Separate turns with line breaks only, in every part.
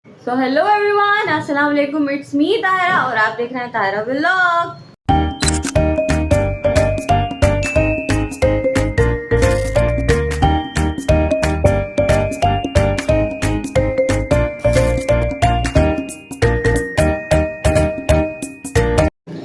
So hello everyone, अस्सलाम वालेकुम, it's me तायरा और आप देख रहे हैं तायरा व्लॉग।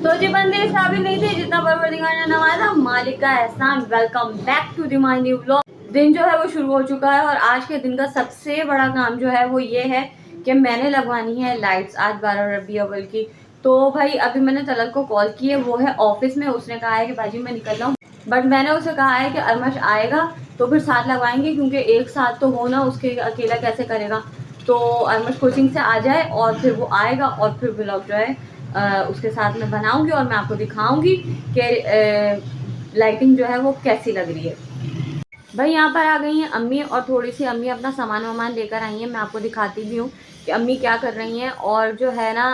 तो जी बंदे इस काबिल नहीं थे जितना परवरदिगार ने नवाजा, मालिक का एहसान। Welcome back to the my new vlog. दिन जो है वो शुरू हो चुका है और आज के दिन का सबसे बड़ा काम जो है वो ये है कि मैंने लगवानी है लाइट्स आज 12 रबी अव्वल की। तो भाई अभी मैंने तलत को कॉल की है, वो है ऑफिस में। उसने कहा है कि बाजी मैं निकल रहा हूँ, बट मैंने उसे कहा है कि अरमश आएगा तो फिर साथ लगवाएंगे, क्योंकि एक साथ तो हो ना, उसके अकेला कैसे करेगा। तो अरमश कोचिंग से आ जाए और फिर वो आएगा और फिर व्लॉग जो है उसके साथ में बनाऊंगी और मैं आपको दिखाऊंगी कि लाइटिंग जो है वो कैसी लग रही है। भाई यहाँ पर आ गई हैं अम्मी और थोड़ी सी अम्मी अपना सामान वामान लेकर आई हैं। मैं आपको दिखाती भी हूँ कि अम्मी क्या कर रही हैं। और जो है ना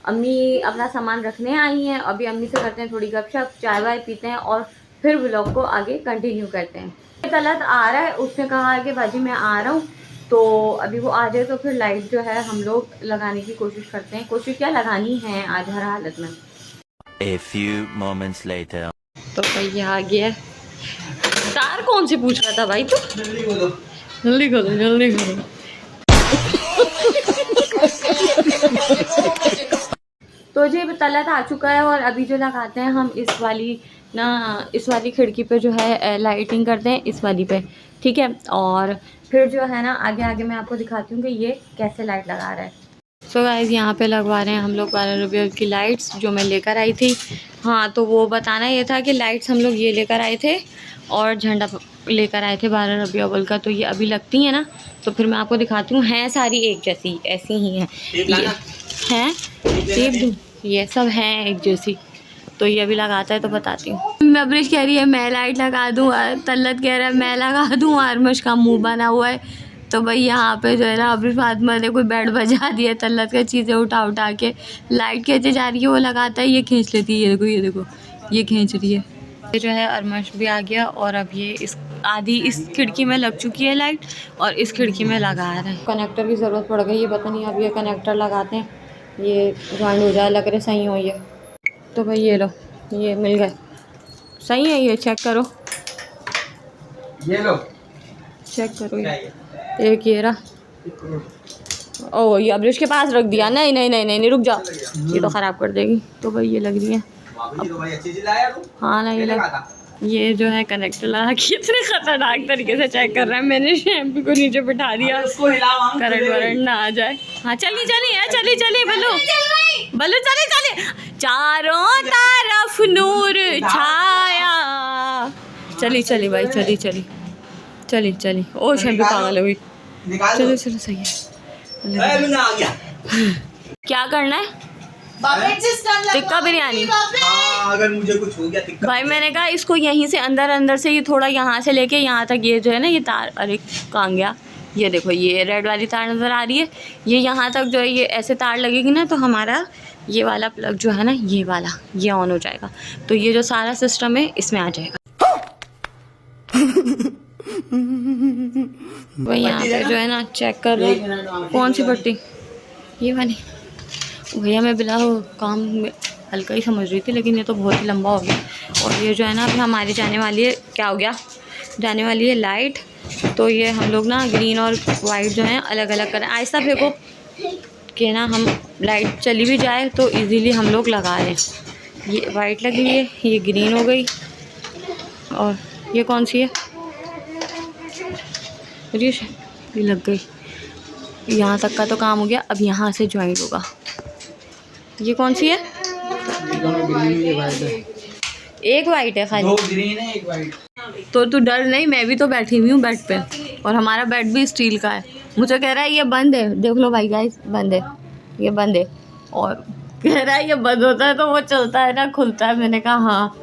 अम्मी अपना सामान रखने आई हैं। अभी अम्मी से करते हैं थोड़ी गपशप, चाय वाय पीते हैं और फिर व्लॉग को आगे कंटिन्यू करते हैं। तलत आ रहा है, उसने कहा है कि भाजी मैं आ रहा हूँ, तो अभी वो आ जाए तो फिर लाइट जो है हम लोग लगाने की कोशिश करते हैं। कोशिश क्या लगानी है आज हर हालत में।
A few moments later.
तो भाई ये आ गया। तार कौन से पूछ रहा था भाई? तो जल्दी खोलो जल्दी खोलो। तो जी तलत आ चुका है और अभी जो लगाते हैं हम इस वाली खिड़की पे जो है लाइटिंग करते हैं, इस वाली पे, ठीक है। और फिर जो है ना आगे आगे मैं आपको दिखाती हूँ कि ये कैसे लाइट लगा रहा है। सो गाइस यहाँ पे लगवा रहे हैं हम लोग 12 रुपये की लाइट्स जो मैं लेकर आई थी। हाँ, तो वो बताना ये था कि लाइट्स हम लोग ये लेकर आए थे और झंडा लेकर आए थे 12 रबी अव्वल का। तो ये अभी लगती है ना, तो फिर मैं आपको दिखाती हूँ। हैं सारी एक जैसी, ऐसी ही हैं ये हैं सेब, ये सब हैं एक जैसी। तो ये अभी लगाता है तो बताती हूँ। नबरिश कह रही है मैं लाइट लगा दूँ, तल्लत कह रहा है मैं लगा दूँ, आरमश का मुँह बना हुआ है। तो भाई यहाँ पे जो है ना अभी फातिमा ने कोई बेड बजा दिया, तल्लत का चीज़ें उठा उठा के लाइट खींचे जा रही है, वो लगाता है ये खींच लेती है। ये देखो ये खींच रही है। ये जो है अरमश भी आ गया और अब ये इस आधी इस खिड़की में लग चुकी है लाइट और इस खिड़की में लगा रहे हैं। कनेक्टर की ज़रूरत पड़ गई है, पता नहीं अब ये कनेक्टर लगाते हैं ये ज्वाइन हो जाए, लग रहे सही हो ये। तो भाई ये लो, ये मिल गए, सही है ये, चेक करो,
ये लो
चेक करो। एक ये रहा। ओ ये अब्रिश के पास रख दिया। नहीं नहीं नहीं नहीं, नहीं रुक जाओ, ये तो ख़राब कर देगी। तो भाई ये लग रही है। हाँ ना, ये जो है कनेक्टर लगा के इतने खतरनाक तरीके से चेक कर रहा है। मैंने शैम्पू को नीचे बिठा दिया, करंट वरंट ना आ जाए। हाँ चली चली बल्लू बल्लू, चली चारों तरफ नूर छाया। चली भाई, चली। ओ शैम्पू पागल हुई। चलो सही है। क्या करना है? टिक्का बिरयानी।
अगर मुझे कुछ हो गया टिक्का
भाई मैंने कहा इसको यहीं से अंदर से ये थोड़ा यहाँ से लेके यहाँ तक, ये जो है ना ये तार, अरे कहाँ गया, ये देखो ये रेड वाली तार नज़र आ रही है, ये यहाँ तक जो है ये ऐसे तार लगेगी ना, तो हमारा ये वाला प्लग जो है ना ये वाला ये ऑन हो जाएगा। तो ये जो सारा सिस्टम है इसमें आ जाएगा। भाई यहाँ पे जो है ना चेक कर लो, कौन सी पट्टी, ये वाली। भैया मैं बिला काम हल्का ही समझ रही थी, लेकिन ये तो बहुत ही लंबा हो गया। और ये जो है ना अभी हमारी जाने वाली है, क्या हो गया, जाने वाली है लाइट। तो ये हम लोग ना ग्रीन और वाइट जो है अलग अलग करें, आहिस्ता फेंको कि ना हम लाइट चली भी जाए तो इजीली हम लोग लगा रहे हैं। ये वाइट लगी हुई है, ये ग्रीन हो गई, और ये कौन सी है, ये लग गई। यहाँ तक का तो काम हो गया, अब यहाँ से ज्वाइंट होगा। ये कौन सी है? एक वाइट है खाली,
दो ग्रीन है एक वाइट।
तो तू डर नहीं, मैं भी तो बैठी हुई हूँ बेड पे, और हमारा बेड भी स्टील का है। मुझे कह रहा है ये बंद है, देख लो भाई गाइस, बंद है, ये बंद है। और कह रहा है ये बंद होता है तो वो चलता है ना, खुलता है। मैंने कहा हाँ,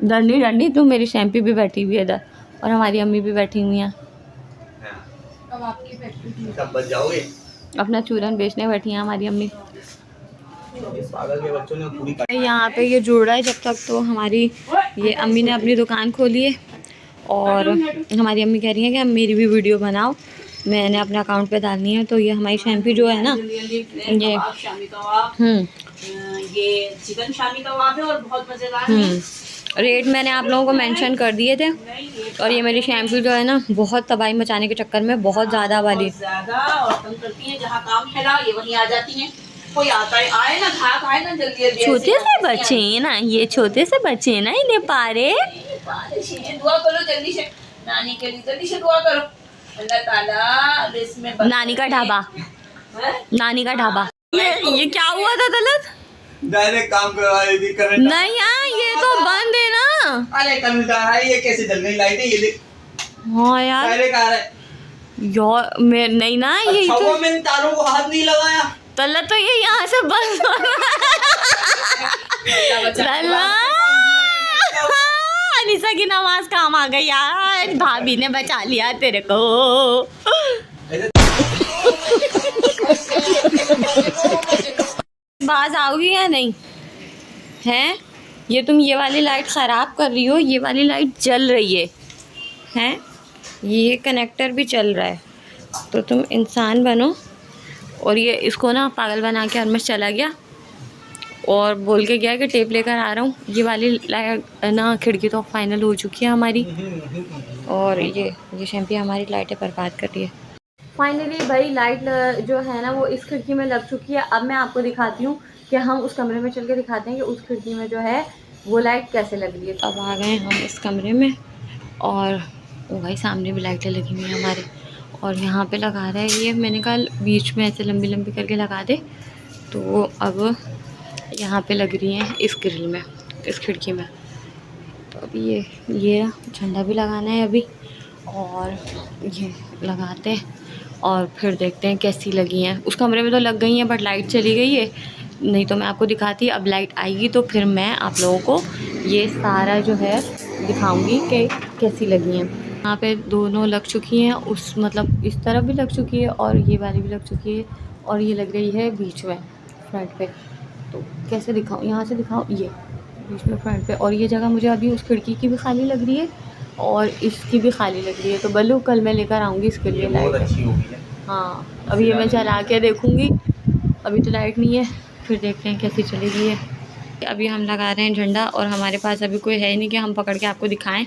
डरनी तू, मेरी शैम्पी भी बैठी हुई है इधर और हमारी अम्मी भी बैठी हुई हैं।
अब आपकी फैक्ट्री कब बच जाओगे?
अपना चूरन बेचने बैठी हैं हमारी अम्मी।
पागल के बच्चों ने पूरी
यहाँ पे ये जुड़ रहा है जब तक, तो हमारी ये अम्मी ने अपनी दुकान खोली है और हमारी अम्मी कह रही है कि मेरी भी वीडियो बनाओ। मैंने अपने अकाउंट पे डालनी है। तो ये हमारी शैम्पू जो है ना, ये
शामी कबाब, ये चिकन शामी कबाब है और बहुत मज़ेदार है।
रेट मैंने आप लोगों को मेंशन कर दिए थे। और ये मेरी शैम्पू जो है ना, बहुत तबाही मचाने के चक्कर में बहुत ज़्यादा वाली,
ज़्यादा और तंग करती है। जहाँ काम फैला ये वहीं आ जाती हैं। कोई आता है, आए ना घाक आए ना जल्दी जल्दी।
छोटे से बच्चे हैं ना, ये छोटे से बच्चे हैं ना, इन्हें पारे।
दुआ करो जल्दी से नानी के लिए, जल्दी से दुआ करो अल्लाह ताला इसमें
नानी का ढाबा, नानी का ढाबा। ये क्या हुआ था तलत?
डायरेक्ट काम करवा रही थी करंट।
नहीं यार, ये तो बंद है ना।
अरे करंट आ रहा है, ये कैसे जल गई लाइट है? ये देख
हाँ यार,
डायरेक्ट आ रहा है।
यार मैं नहीं ना, ये
अच्छा
तो
हुआ मैंने तारों को हाथ नहीं लगाया।
तलत तो ये यहाँ से बंद हो रहा। अनीसा की नमाज काम आ गई यार, भाभी ने बचा लिया तेरे को। बाज आओगी या नहीं हैं? ये तुम ये वाली लाइट ख़राब कर रही हो, ये वाली लाइट जल रही है हैं, ये कनेक्टर भी चल रहा है। तो तुम इंसान बनो। और ये इसको ना पागल बना के हरमश चला गया और बोल के गया कि टेप लेकर आ रहा हूँ। ये वाली लाइट ना, खिड़की तो फाइनल हो चुकी है हमारी। और ये शैम्पू हमारी लाइटें बर्बाद कर रही है। फाइनली भाई लाइट जो है ना वो इस खिड़की में लग चुकी है। अब मैं आपको दिखाती हूँ कि हम उस कमरे में चल के दिखाते हैं कि उस खिड़की में जो है वो लाइट कैसे लग रही है। अब आ गए हम इस कमरे में और वो भाई सामने भी लाइटें लगी हुई हैं हमारे। और यहाँ पे लगा रहा है ये, मैंने कहा बीच में ऐसे लंबी लंबी करके लगा दे। तो अब यहाँ पे लग रही हैं इस ग्रिल में, इस खिड़की में। तो अभी ये झंडा भी लगाना है अभी, और ये लगाते हैं और फिर देखते हैं कैसी लगी हैं। उस कमरे में तो लग गई हैं बट लाइट चली गई है, नहीं तो मैं आपको दिखाती। अब लाइट आएगी तो फिर मैं आप लोगों को ये सारा जो है दिखाऊंगी कि कैसी लगी हैं। यहाँ पे दोनों लग चुकी हैं, उस मतलब इस तरफ भी लग चुकी है और ये वाली भी लग चुकी है, और ये लग रही है बीच में फ्रंट पे। तो कैसे दिखाऊँ, यहाँ से दिखाऊँ, ये बीच में फ्रंट पे। और ये जगह मुझे अभी उस खिड़की की भी खाली लग रही है और इसकी भी खाली लग रही है। तो बल्लू कल मैं लेकर आऊँगी इसके लिए लाइट। हाँ अभी ये मैं चला के देखूँगी, अभी तो लाइट नहीं है, फिर देखते हैं कैसी चलेगी है। अभी हम लगा रहे हैं झंडा और हमारे पास अभी कोई है ही नहीं कि हम पकड़ के आपको दिखाएं,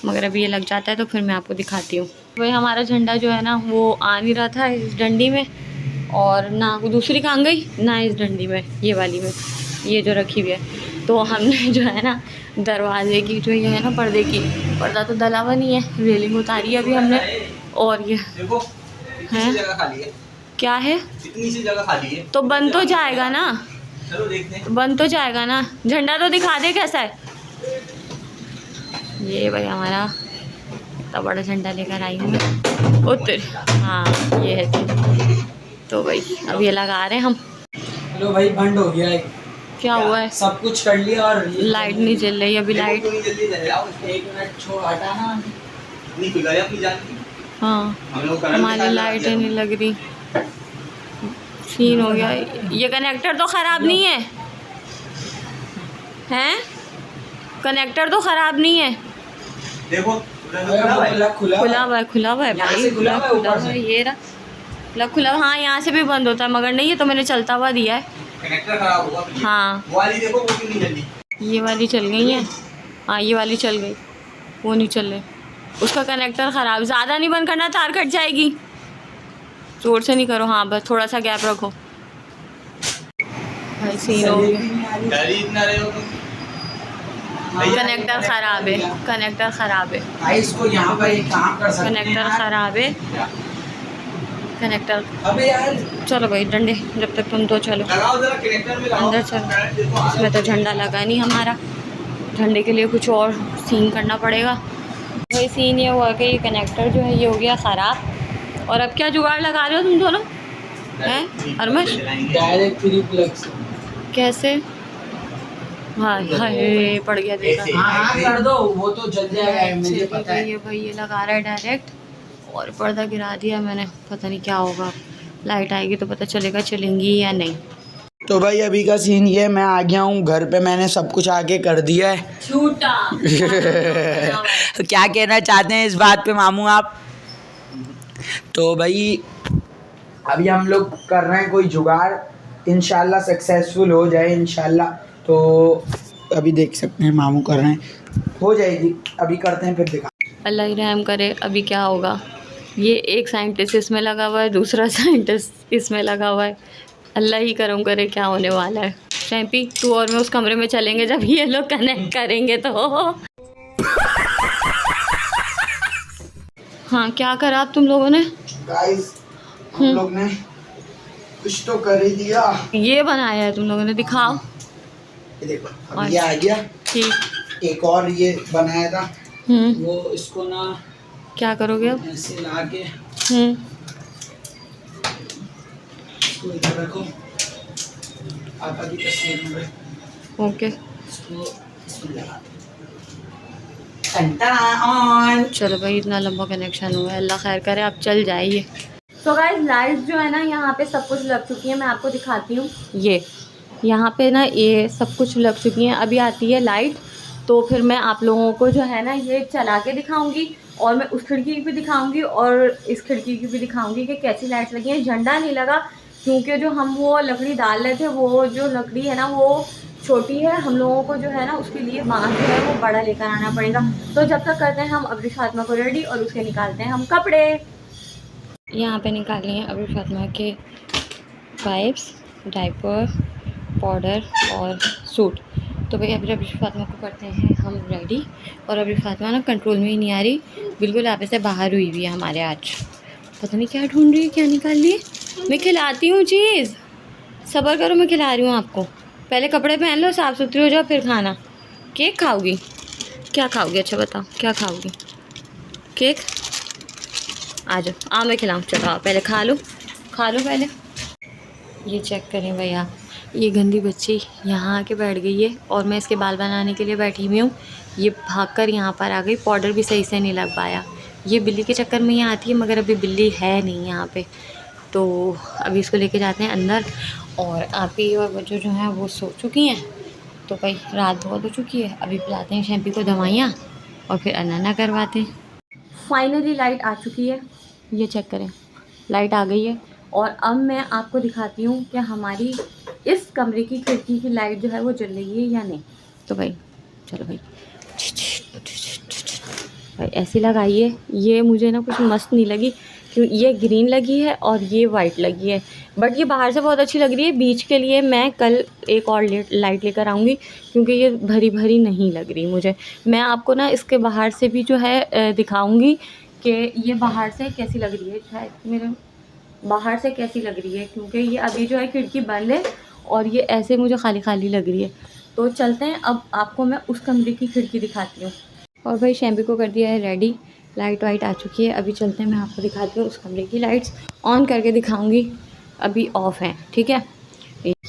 मगर अभी ये लग जाता है तो फिर मैं आपको दिखाती हूँ। वही हमारा झंडा जो है ना वो आ नहीं रहा था इस डंडी में, और ना वो दूसरी कहाँ गई ना इस डंडी में, ये वाली में, ये जो रखी हुई है। तो हमने जो है ना दरवाजे की जो ये है ना पर्दे की, पर्दा तो डला हुआ नहीं है, रेलिंग उतारी है अभी हमने। और ये है क्या है,
इतनी सी जगह खाली है
तो बन तो जाएगा ना,
चलो देखते हैं।
बन तो जाएगा ना। झंडा तो दिखा दे कैसा है। ये भाई हमारा इतना बड़ा झंडा लेकर आई हूँ मैं। उत्तर हाँ ये है। तो भाई अब ये लगा रहे हैं हम।
लो भाई बंद हो गया है।
क्या हुआ है?
सब कुछ कर लिया और
लाइट नहीं जल रही अभी। लाइट
जल्दी ले आओ,
1 मिनट छोड़ हटाना।
नहीं पिघाई अपनी जान की।
हाँ
हम लोग करंट
हमारी
निकालना
लाइटें
है।
नहीं लग रही, सीन हो गया। ये कनेक्टर तो ख़राब नहीं है, हैं? कनेक्टर तो ख़राब नहीं है।
देखो
खुला
खुला हुआ है
यहाँ
भाई,
से खुला हुआ है,
खुला
ऊपर
हुआ है।
से।
ये रहा प्लग खुला हुआ। हाँ यहाँ से भी बंद होता है मगर नहीं, ये तो मैंने चलता हुआ दिया है।
कनेक्टर खराब होगा फिर।
हाँ
वो वाली देखो, वो क्यों नहीं जल्दी।
ये वाली चल गई है। हाँ ये वाली चल गई, वो नहीं चल रही, उसका कनेक्टर ख़राब। ज़्यादा नहीं बंद करना, तार कट जाएगी। जोर से नहीं करो, हाँ बस थोड़ा सा गैप रखो। भाई सीन हो गया।
डर ही इतना रहे हो तुम।
कनेक्टर ख़राब है, कनेक्टर ख़राब है,
भाई इसको यहाँ पर एक काम कर सकते हैं
कनेक्टर ख़राब है, कनेक्टर।
अबे यार
चलो भाई डंडे, जब तक तुम तो चलो
लगाओ जरा कनेक्टर में लगाओ।
अंदर चलो। इसमें तो झंडा लगा नहीं हमारा, झंडे के लिए कुछ और सीन करना पड़ेगा। वही सीन ये हुआ कि ये कनेक्टर जो है ये हो गया ख़राब। और अब क्या जुगाड़ लगा रहे हो तुम दोनों हैं अरमश?
डायरेक्ट 3 प्लग से।
कैसे? हाय हाय पड़ गया, देखा।
हाँ कर दो, वो तो जल जाएगा मुझे पता है।
ये भाई ये लगा रहा है डायरेक्ट, और पर्दा गिरा दिया मैंने। पता नहीं क्या होगा, लाइट आएगी तो पता चलेगा चलेंगी या नहीं।
तो भाई अभी का सीन ये, मैं आ गया हूँ घर पे, मैंने सब कुछ आके कर दिया है।
झूठा।
तो क्या कहना चाहते हैं इस बात पे मामू आप? तो भाई अभी हम लोग कर रहे हैं कोई जुगाड़, इंशाल्लाह सक्सेसफुल हो जाए इंशाल्लाह। तो अभी देख सकते हैं मामू कर रहे हैं, हो जाएगी, अभी करते हैं फिर दिखा।
अल्लाह ही रहम करे अभी क्या होगा। ये एक साइंटिस्ट इसमें लगा हुआ है, दूसरा साइंटिस्ट इसमें लगा हुआ है। अल्लाह ही करम करे क्या होने वाला है। शैम्पी तू और मैं उस कमरे में चलेंगे जब ये लोग कनेक्ट करेंगे तो। हाँ क्या करा आप तुम लोगों ने?
गाइस हम लोग ने कुछ तो कर ही दिया।
ये बनाया है तुम लोगों ने, दिखाओ।
ये देखो अब ये आ गया।
ठीक।
एक और ये बनाया था, वो इसको ना
क्या करोगे अब?
ऐसे ला के इसको इधर रखो, पापा की तस्वीर में
ओके
इसको इसमें लगा दो। ऑन।
चलो भाई इतना लंबा कनेक्शन हुआ है, अल्लाह खैर करे आप चल जाइए। तो गाइस लाइट्स जो है ना यहाँ पे सब कुछ लग चुकी है, मैं आपको दिखाती हूँ। ये यहाँ पे ना ये सब कुछ लग चुकी हैं, अभी आती है लाइट तो फिर मैं आप लोगों को जो है ना ये चला के दिखाऊंगी और मैं उस खिड़की की भी दिखाऊंगी और इस खिड़की की भी दिखाऊंगी कि कैसी लाइट्स लगी हैं। झंडा नहीं लगा क्योंकि जो हम वो लकड़ी डाल रहे थे वो जो लकड़ी है ना वो छोटी है, हम लोगों को जो है ना उसके लिए बांस जो है वो बड़ा लेकर आना पड़ेगा। तो जब तक करते हैं हम अबरी फातिमा को रेडी और उसके निकालते हैं हम कपड़े। यहाँ पे निकाल लिए अबरी फातिमा के वाइप्स, डायपर, पाउडर और सूट। तो भाई अबरी फातिमा को करते हैं हम रेडी। और अबरी फातिमा ना कंट्रोल में ही नहीं आ रही, बिल्कुल आप से बाहर हुई हुई है हमारे आज। पता नहीं क्या ढूंढ रही है, क्या निकाल लिए। मैं खिलाती हूँ चीज़, सब्र करो मैं खिला रही हूँ आपको। पहले कपड़े पहन लो, साफ़ सुथरी हो जाओ, फिर खाना। केक खाओगी? क्या खाओगी? अच्छा बताओ क्या खाओगी? केक? आ जाओ, आ मैं खिलाऊँ। चलो आओ पहले खा लो पहले। ये चेक करें भैया, ये गंदी बच्ची यहाँ आके बैठ गई है और मैं इसके बाल बनाने के लिए बैठी हुई हूँ। ये भागकर यहाँ पर आ गई, पाउडर भी सही से नहीं लग पाया। ये बिल्ली के चक्कर में यहाँ आती है मगर अभी बिल्ली है नहीं यहाँ पे। तो अभी इसको लेके जाते हैं अंदर। और आप ही और बच्चों जो हैं वो सो चुकी हैं, तो भाई रात बहुत हो चुकी है। अभी पिलाते हैं शैम्पी को दवाइयाँ और फिर अनाना करवाते हैं। फाइनली लाइट आ चुकी है, ये चेक करें लाइट आ गई है। और अब मैं आपको दिखाती हूँ कि हमारी इस कमरे की खिड़की की लाइट जो है वो जल रही है या नहीं। तो भाई चलो भाई ऐसी लगाइए। ये मुझे ना कुछ मस्त नहीं लगी क्यों, ये ग्रीन लगी है और ये वाइट लगी है, बट ये बाहर से बहुत अच्छी लग रही है। बीच के लिए मैं कल एक और लाइट लेकर आऊँगी क्योंकि ये भरी भरी नहीं लग रही मुझे। मैं आपको ना इसके बाहर से भी जो है दिखाऊँगी कि ये बाहर से कैसी लग रही है। शायद मेरे बाहर से कैसी लग रही है क्योंकि ये अभी जो है खिड़की बंद है और ये ऐसे मुझे खाली खाली लग रही है। तो चलते हैं, अब आपको मैं उस कमरे की खिड़की दिखाती हूँ। और भाई शैम्पी को कर दिया है रेडी, लाइट वाइट आ चुकी है। अभी चलते हैं, मैं आपको दिखाती हूँ उस कमरे की लाइट्स ऑन करके दिखाऊंगी। अभी ऑफ़ हैं, ठीक है,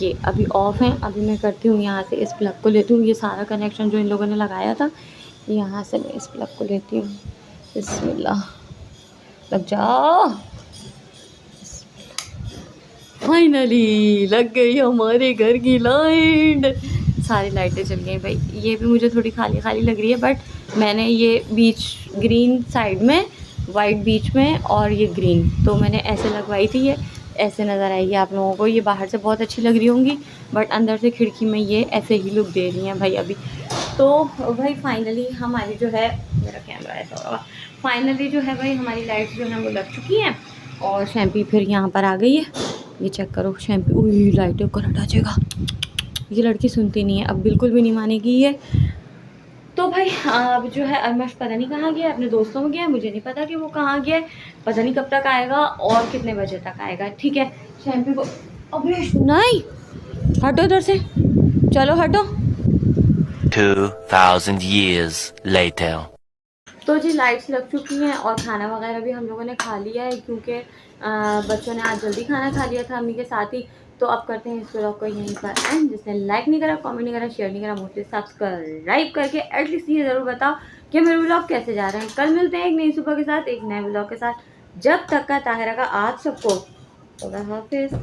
ये अभी ऑफ़ हैं। अभी मैं करती हूँ यहाँ से इस प्लग को लेती हूँ, ये सारा कनेक्शन जो इन लोगों ने लगाया था यहाँ से मैं इस प्लग को लेती हूँ। बिस्मिल्लाह, लग जाओ। फाइनली लग गई हमारे घर की लाइट, सारी लाइटें चल गई भाई। ये भी मुझे थोड़ी खाली खाली लग रही है, बट मैंने ये बीच ग्रीन साइड में, वाइट बीच में और ये ग्रीन, तो मैंने ऐसे लगवाई थी। ये ऐसे नज़र आएगी आप लोगों को। ये बाहर से बहुत अच्छी लग रही होंगी बट अंदर से खिड़की में ये ऐसे ही लुक दे रही हैं भाई अभी। तो भाई फाइनली हमारी जो है, मेरा कैमरा ऐसा होगा, फाइनली जो है भाई हमारी लाइट्स जो हैं वो लग चुकी हैं और शैम्पी फिर यहाँ पर आ गई है। ये चेक करो शैम्पी, उई लाइटें करंट आ जाएगा। ये लड़की सुनती नहीं है, अब बिल्कुल भी नहीं मानेगी ये। तो भाई अब जो है अरमश पता नहीं कहाँ गया, अपने दोस्तों में गया, मुझे नहीं पता कि वो कहाँ गया है। पता नहीं कब तक आएगा और कितने बजे तक आएगा। ठीक है, शैम्पी को अबे नहीं, हटो इधर से, चलो हटो।
2000 years later.
तो जी लाइट्स लग चुकी हैं और खाना वगैरह भी हम लोगों ने खा लिया है क्योंकि बच्चों ने आज जल्दी खाना खा लिया था अम्मी के साथ ही। तो अब करते हैं इस व्लॉग को यहीं पर एंड। जिसने लाइक नहीं करा, कमेंट नहीं करा, शेयर नहीं करा, मुझे सब्सक्राइब करके एटलीस्ट ये ज़रूर बताओ कि मेरे व्लॉग कैसे जा रहे हैं। कल मिलते हैं एक नई सुबह के साथ, एक नए व्लॉग के साथ। जब तक का ताहिरा का आप सबको खुदा हाफिज़।